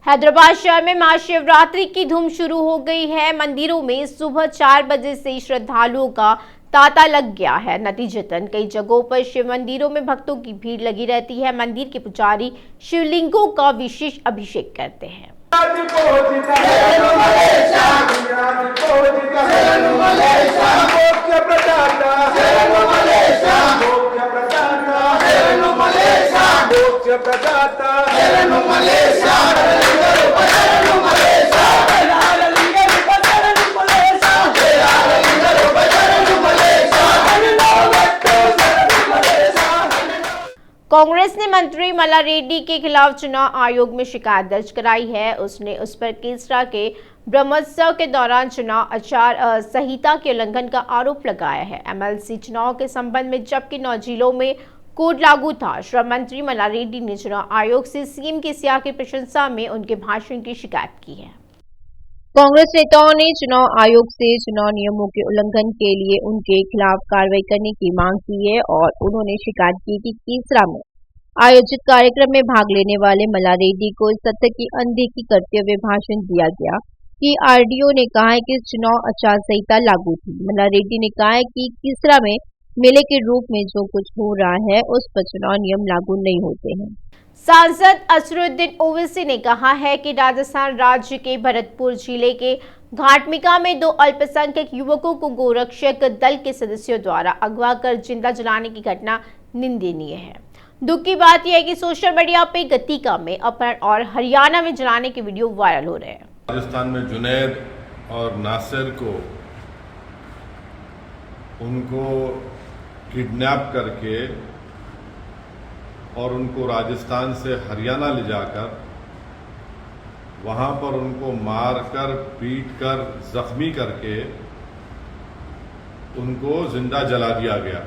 हैदराबाद शहर में महाशिवरात्रि की धूम शुरू हो गई है। मंदिरों में सुबह 4 बजे से श्रद्धालुओं का तांता लग गया है। नतीजतन कई जगहों पर शिव मंदिरों में भक्तों की भीड़ लगी रहती है। मंदिर के पुजारी शिवलिंगों का विशेष अभिषेक करते हैं। कांग्रेस ने मंत्री मला रेड्डी के खिलाफ चुनाव आयोग में शिकायत दर्ज कराई है। उसने उस पर केसरा के ब्रह्मोत्सव के दौरान चुनाव आचार संहिता के उल्लंघन का आरोप लगाया है। एमएलसी चुनाव के संबंध में जबकि 9 जिलों में कोड लागू था। श्रम मंत्री मला रेड्डी ने चुनाव आयोग से सीएम केसीआर की प्रशंसा में उनके भाषण की शिकायत की है। कांग्रेस नेताओं ने चुनाव आयोग से चुनाव नियमों के उल्लंघन के लिए उनके खिलाफ कार्रवाई करने की मांग की है और उन्होंने शिकायत की कि केसरा में आयोजित कार्यक्रम में भाग लेने वाले मला रेड्डी को इस तथ्य की अनदेखी करते हुए भाषण दिया गया कि आरडीओ ने कहा है कि चुनाव आचार संहिता लागू थी। मला रेड्डी ने कहा है कि केसरा में मेले के रूप में जो कुछ हो रहा है उस पर चुनाव नियम लागू नहीं होते हैं। सांसद असरुद्दीन ओवैसी ने कहा है कि राजस्थान राज्य के भरतपुर जिले के घाटमिका में 2 अल्पसंख्यक युवकों को गोरक्षक दल के सदस्यों द्वारा अगवा कर जिंदा जलाने की घटना निंदनीय है। दुख की बात यह है कि सोशल मीडिया पे गतिका में अपहरण और हरियाणा में जलाने के वीडियो वायरल हो रहे हैं। राजस्थान में जुनैद और नासिर को उनको किडनैप करके और उनको राजस्थान से हरियाणा ले जाकर वहां पर उनको मारकर पीटकर जख्मी करके उनको जिंदा जला दिया गया।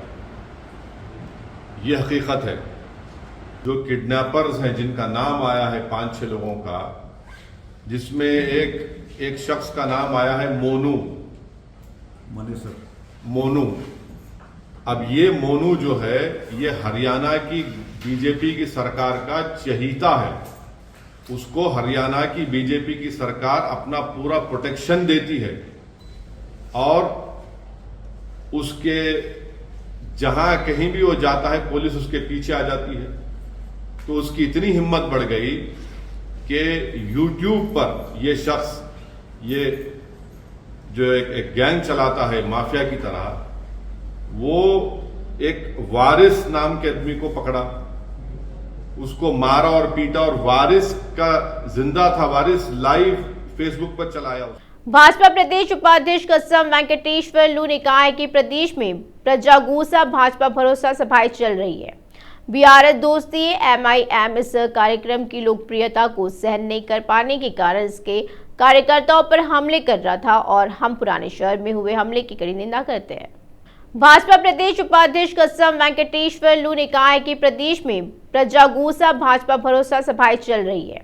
ये हकीकत है। जो किडनैपर्स हैं जिनका नाम आया है 5-6 लोगों का, जिसमें एक शख्स का नाम आया है मोनू। अब ये मोनू जो है ये हरियाणा की बीजेपी की सरकार का चहीता है। उसको हरियाणा की बीजेपी की सरकार अपना पूरा प्रोटेक्शन देती है और उसके जहां कहीं भी वो जाता है पुलिस उसके पीछे आ जाती है। तो उसकी इतनी हिम्मत बढ़ गई कि YouTube पर ये शख्स ये जो एक गैंग चलाता है माफिया की तरह, वो एक वारिस नाम के आदमी को पकड़ा, उसको मारा और पीटा और वारिस का जिंदा था, वारिस लाइव फेसबुक पर चलाया। भाजपा प्रदेश उपाध्यक्ष कसम वेंकटेश्वर लू ने कहा है कि प्रदेश में प्रजागोसा भाजपा भरोसा सभाएं चल रही है। बीआरएस दोस्ती एमआईएम इस कार्यक्रम की लोकप्रियता को सहन नहीं कर पाने के कारण इसके कार्यकर्ताओं पर हमले कर रहा था और हम पुराने शहर में हुए हमले की कड़ी निंदा करते हैं। भाजपा प्रदेश उपाध्यक्ष कसम वेंकटेश्वर लू ने कहा है कि प्रदेश में प्रजागोसा भाजपा भरोसा सभाएं चल रही है।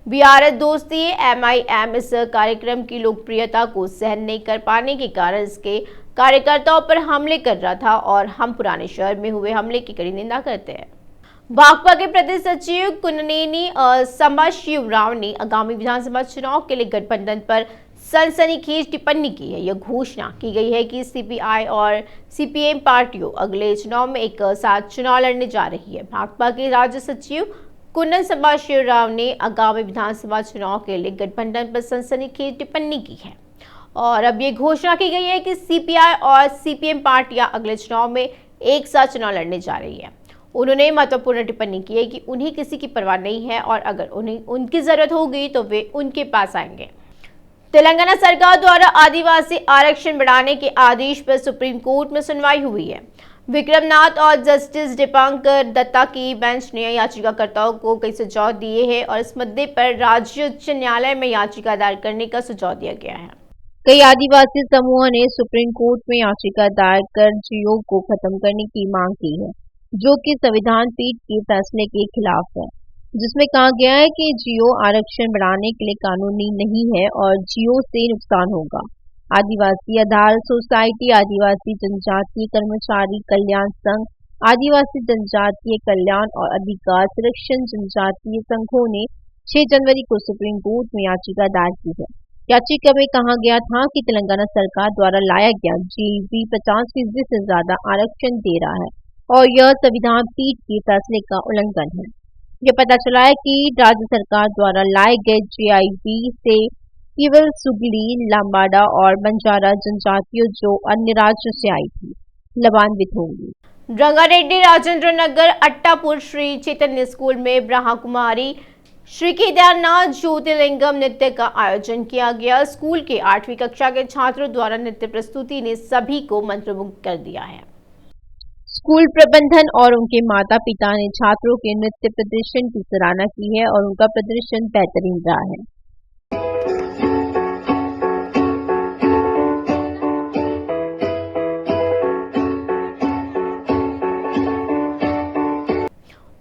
बीआरएस दोस्ती एमआईएम इस कार्यक्रम की लोकप्रियता को सहन नहीं कर पाने के कारण इसके कार्यकर्ताओं पर हमले कर रहा था और हम पुराने शहर में हुए हमले की कड़ी निंदा करते हैं। भाकपा के प्रदेश सचिव कुन्नेनी संबाशिवराव ने आगामी विधानसभा चुनाव के लिए गठबंधन पर सनसनीखेज टिप्पणी की है। यह घोषणा की गई है कि सीपीआई और सीपीएम पार्टियों अगले चुनाव में एक साथ चुनाव लड़ने जा रही है। भाकपा के राज्य सचिव कुन्नन संबाशिवराव ने आगामी विधानसभा चुनाव के लिए गठबंधन पर सनसनीखेज टिप्पणी की है और अब ये घोषणा की गई है कि सीपीआई और सीपीएम पार्टियां अगले चुनाव में एक साथ चुनाव लड़ने जा रही है। उन्होंने महत्वपूर्ण टिप्पणी की है कि उन्हें किसी की परवाह नहीं है और अगर उन्हें उनकी जरूरत होगी तो वे उनके पास आएंगे। तेलंगाना सरकार द्वारा आदिवासी आरक्षण बढ़ाने के आदेश पर सुप्रीम कोर्ट में सुनवाई हुई है। विक्रमनाथ और जस्टिस दीपांकर दत्ता की बेंच ने याचिकाकर्ताओं को कई सुझाव दिए हैं और इस मुद्दे पर राज्य उच्च न्यायालय में याचिका दायर करने का सुझाव दिया गया है। कई आदिवासी समूहों ने सुप्रीम कोर्ट में याचिका दायर कर जियो को खत्म करने की मांग की है, जो कि संविधान पीठ के फैसले के खिलाफ है, जिसमें कहा गया है कि जियो आरक्षण बढ़ाने के लिए कानूनी नहीं है और जियो से नुकसान होगा। आदिवासी आधार सोसाइटी, आदिवासी जनजातीय कर्मचारी कल्याण संघ, आदिवासी जनजातीय कल्याण और अधिकार संरक्षण जनजातीय संघों ने 6 जनवरी को सुप्रीम कोर्ट में याचिका दायर की है। याचिका में कहा गया था कि तेलंगाना सरकार द्वारा लाया गया जीएलबी 50% से ज्यादा आरक्षण दे रहा है और यह संविधान पीठ के फैसले का उल्लंघन है। यह पता चला है कि राज्य सरकार द्वारा लाए गए जीआईबी से केवल सुगली, लांबाड़ा और बंजारा जनजातियों जो अन्य राज्यों से आई थी लाभान्वित होंगी। रंगारेड्डी राजेंद्र नगर अट्टापुर श्री चैतन्य स्कूल में ब्रह्मा कुमारी श्री केदारनाथ ज्योतिर्लिंगम नृत्य का आयोजन किया गया। स्कूल के 8वीं कक्षा के छात्रों द्वारा नृत्य प्रस्तुति ने सभी को मंत्रमुग्ध कर दिया है। स्कूल प्रबंधन और उनके माता पिता ने छात्रों के नृत्य प्रदर्शन की सराहना की है और उनका प्रदर्शन बेहतरीन रहा है।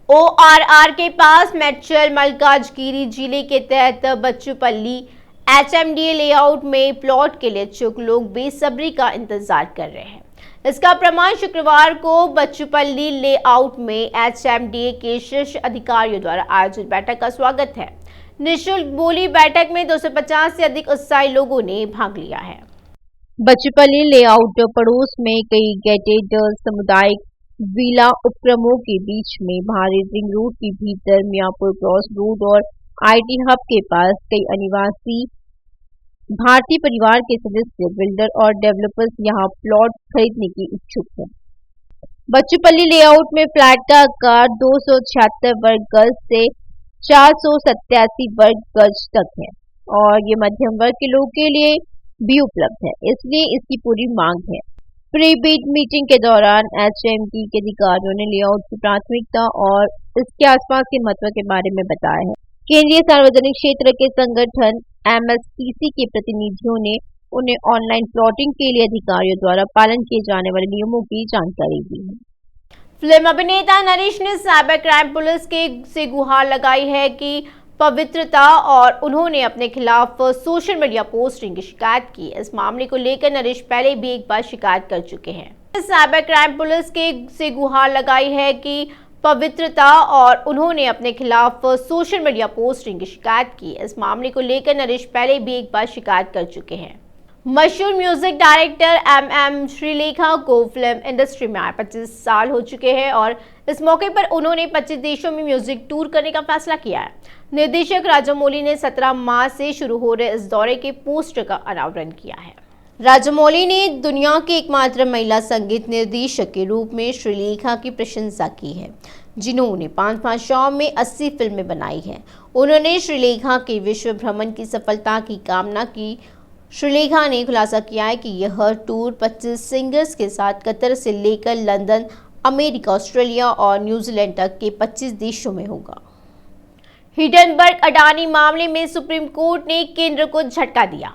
ORR के पास मेडचल मल्काजगिरी जिले के तहत बच्चूपल्ली HMDA लेआउट में प्लॉट के लिए इच्छुक लोग बेसब्री का इंतजार कर रहे हैं। इसका प्रमाण शुक्रवार को बच्चूपल्ली लेआउट में HMDA के शीर्ष अधिकारियों द्वारा आयोजित बैठक का स्वागत है। निःशुल्क बोली बैठक में 250 से अधिक उत्साही लोगों ने भाग लिया है। बच्चूपल्ली लेआउट पड़ोस में कई गेटेड सामुदायिक विला उपक्रमों के बीच में भारी रिंग रोड के भीतर मियापुर क्रॉस रोड और IT हब के पास कई अनिवासी भारतीय परिवार के सदस्य, बिल्डर और डेवलपर्स यहां प्लॉट खरीदने की इच्छुक हैं। बच्चूपल्ली लेआउट में फ्लैट का आकार 276 वर्ग गज से 487 वर्ग गज तक है और ये मध्यम वर्ग के लोगों के लिए भी उपलब्ध है, इसलिए इसकी पूरी मांग है। प्री बिड मीटिंग के दौरान HMD के अधिकारियों ने लेआउट की प्राथमिकता और इसके आसपास के महत्व के बारे में बताया है। केंद्रीय सार्वजनिक क्षेत्र के संगठन MSTC के प्रतिनिधियों ने उन्हें ऑनलाइन प्लॉटिंग के लिए अधिकारियों द्वारा पालन किए जाने वाले नियमों की जानकारी दी है। फिल्म अभिनेता नरेश ने साइबर क्राइम पुलिस से गुहार लगाई है कि पवित्रता और उन्होंने अपने खिलाफ सोशल मीडिया पोस्टिंग की शिकायत की। इस मामले को लेकर नरेश पहले भी एक बार शिकायत कर चुके हैं। साइबर क्राइम पुलिस से गुहार लगाई है कि पवित्रता और उन्होंने अपने खिलाफ सोशल मीडिया पोस्टिंग की शिकायत की। इस मामले को लेकर नरेश पहले भी एक बार शिकायत कर चुके हैं। मशहूर म्यूजिक डायरेक्टर MM श्रीलेखा को फिल्म इंडस्ट्री में आए 25 साल हो चुके हैं और इस मौके पर उन्होंने 25 देशों में म्यूजिक टूर करने का फैसला किया है। निर्देशक राजामौली ने 17 मार्च से शुरू हो रहे इस दौरे के पोस्टर का अनावरण किया है। राजामौली ने दुनिया की एकमात्र महिला संगीत निर्देशक के रूप में श्रीलेखा की प्रशंसा की है, जिन्होंने 5 भाषाओं में 80 फिल्में बनाई हैं। उन्होंने श्रीलेखा के विश्व भ्रमण की सफलता की कामना की। श्रीलेखा ने खुलासा किया है कि यह टूर 25 सिंगर्स के साथ कतर से लेकर लंदन, अमेरिका, ऑस्ट्रेलिया और न्यूजीलैंड तक के 25 देशों में होगा। हिंडनबर्ग अडानी मामले में सुप्रीम कोर्ट ने केंद्र को झटका दिया।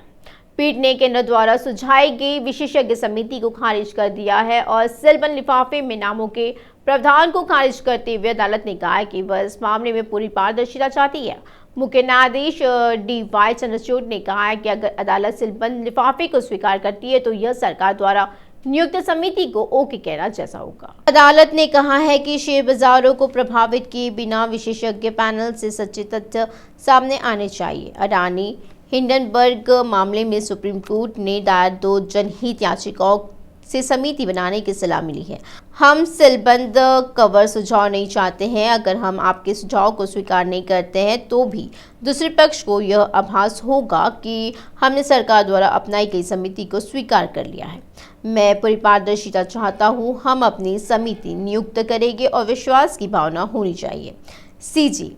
पीठ ने केंद्र द्वारा सुझाई गई विशेषज्ञ समिति को खारिज कर दिया है और सीलबंद लिफाफे में नामों के प्रावधान को खारिज करते हुए अदालत ने कहा है कि वह इस मामले में पूरी पारदर्शिता चाहती है। मुख्य न्यायाधीश DY चंद्रचूड़ ने कहा है कि अगर अदालत सीलबंद लिफाफे को स्वीकार करती है तो यह सरकार द्वारा नियुक्त समिति को ओके कहना जैसा होगा। अदालत ने कहा है कि शेयर बाजारों को प्रभावित किए बिना विशेषज्ञ पैनल से सच्चे तथ्य सामने आने चाहिए। अडानी हिंडनबर्ग मामले में सुप्रीम कोर्ट ने दायर 2 जनहित याचिकाओं से समिति बनाने की सलाह मिली है। हम सीलबंद कवर सुझाव नहीं चाहते हैं। अगर हम आपके सुझाव को स्वीकार नहीं करते हैं तो भी दूसरे पक्ष को यह आभास होगा कि हमने सरकार द्वारा अपनाई गई समिति को स्वीकार कर लिया है। मैं पूरी पारदर्शिता चाहता हूँ। हम अपनी समिति नियुक्त करेंगे और विश्वास की भावना होनी चाहिए। CG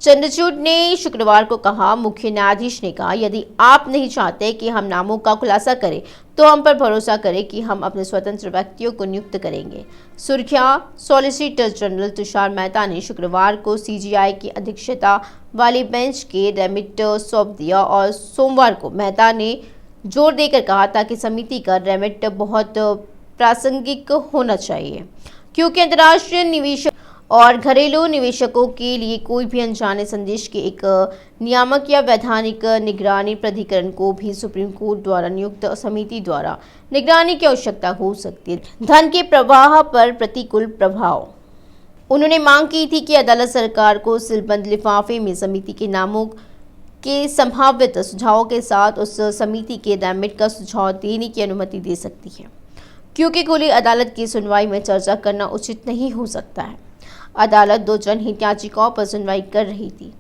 चंद्रचूड़ ने शुक्रवार को कहा। मुख्य न्यायाधीश ने कहा, यदि आप नहीं चाहते कि हम नामों का खुलासा करें तो हम पर भरोसा करें कि हम अपने स्वतंत्र व्यक्तियों को नियुक्त करेंगे। सुर्खियां, सॉलिसिटर जनरल तुषार मेहता ने शुक्रवार को CGI की अध्यक्षता वाली बेंच के रेमिट सौंप दिया और सोमवार को मेहता ने जोर देकर कहा था कि समिति का रेमिट बहुत प्रासंगिक होना चाहिए, क्योंकि अंतर्राष्ट्रीय निवेशक और घरेलू निवेशकों के लिए कोई भी अनजाने संदेश के एक नियामक या वैधानिक निगरानी प्राधिकरण को भी सुप्रीम कोर्ट द्वारा नियुक्त समिति द्वारा निगरानी की आवश्यकता हो सकती है। धन के प्रवाह पर प्रतिकूल प्रभाव। उन्होंने मांग की थी कि अदालत सरकार को सीलबंद लिफाफे में समिति के नामों के संभावित सुझावों के साथ उस समिति के डायमेट का सुझाव देने की अनुमति दे सकती है, क्योंकि खुली अदालत की सुनवाई में चर्चा करना उचित नहीं हो सकता है। अदालत 2 जनहित याचिकाओं पर सुनवाई कर रही थी,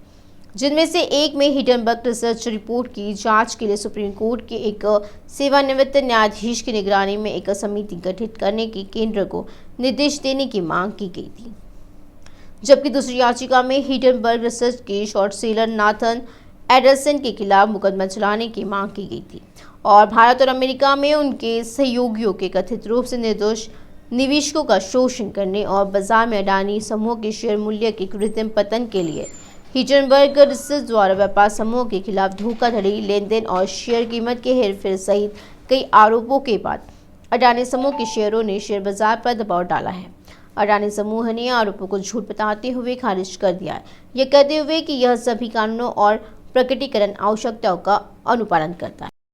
जिनमें से एक में हिडनबर्ग रिसर्च रिपोर्ट की जांच के लिए सुप्रीम कोर्ट के एक सेवानिवृत्त न्यायाधीश की निगरानी में एक समिति गठित करने की केंद्र को निर्देश देने की मांग की गई थी, जबकि दूसरी याचिका में हिडनबर्ग रिसर्च के शॉर्ट सेलर नाथन एडरसन के खिलाफ मुकदमा चलाने की मांग की गई थी और भारत और अमेरिका में उनके सहयोगियों के कथित रूप से निर्दोष निवेशकों का शोषण करने और बाजार में अडानी समूह के शेयर मूल्य के कृत्रिम पतन के लिए हिडनबर्ग रिसर्च द्वारा व्यापार समूह के खिलाफ धोखाधड़ी, लेन देन और शेयर कीमत के हेरफेर सहित कई आरोपों के बाद अडानी समूह के शेयरों ने शेयर बाजार पर दबाव डाला है। अडानी समूह ने आरोपों को झूठ बताते हुए खारिज कर दिया है, यह कहते हुए कि यह सभी कानूनों और प्रकटीकरण आवश्यकताओं का अनुपालन करता है।